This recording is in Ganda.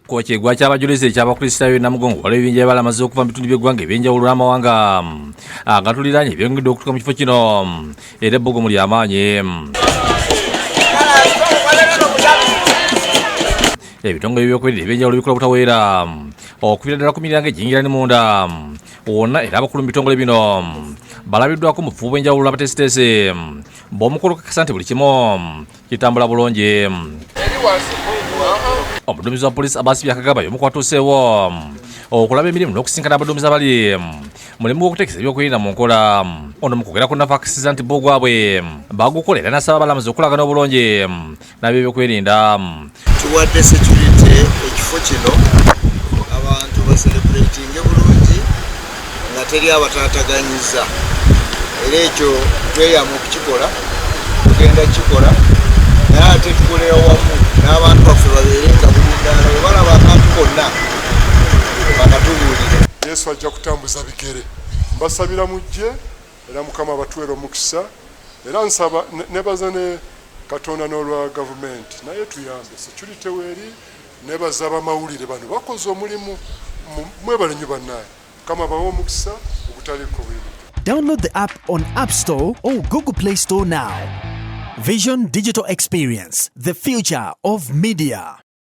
Kwekigwa ky'abajulizi eky'abakristaayo Namugongo waliwo ebibinja by'abalamazi okuva mu bitundu by'eggwanga ebyenjawulo n'amawanga agatuliraanye byongedde okutuuka mu kifo kino era ebbugumu ly'amaanyi. Ebitongole by'ebyokwerinda ebyenjawulo bikola obutaweera okubira ddala ku miryango egiyingira ne munda wonna era abakulu mu bitongole bino balabiddwako mu bufubu bw'enjawulo abateesiteese b'omukulu kakasa nti buli kimu kitambula bulungi. Omuduumizi wa poliisi Abasibye akagamba y'omu kwatuuseewo okulaba emirimu n'okusinkana abaduumizi abali mulimu gw'okuteekesa ebyokwerinda mu nkola. Ono mu kwogera ku nafa akakasiza nti bo gwabwe bagukola era n'asaba abalamuzi okulagana obulungi n'ab'ebyokwerinda. Tuwadde security ekifo kino abantu baselebratinge bulungi nga teri abataataganyiza, era ekyo tweyama okukikola, tugenda kukikola naye ate tukolera wamu n'abantu baffe babeere nga bulindala bwe balaba akantu konna bakatubuulire. Yesu ajja kutambuza bigere. Mbasabira mujje era Mukama batuweera omukisa, era nsaba nebaza ne Katonda n'olwa gavumenti naye tuyambe security weeri, nebaza abamawulire bano bakoze omulimu mwebale nnyo bannaye. Mukama bawe omukisa ogutaliko bweru. Download the app on App Store or Google Play Store now. Vision Digital Experience, the future of media.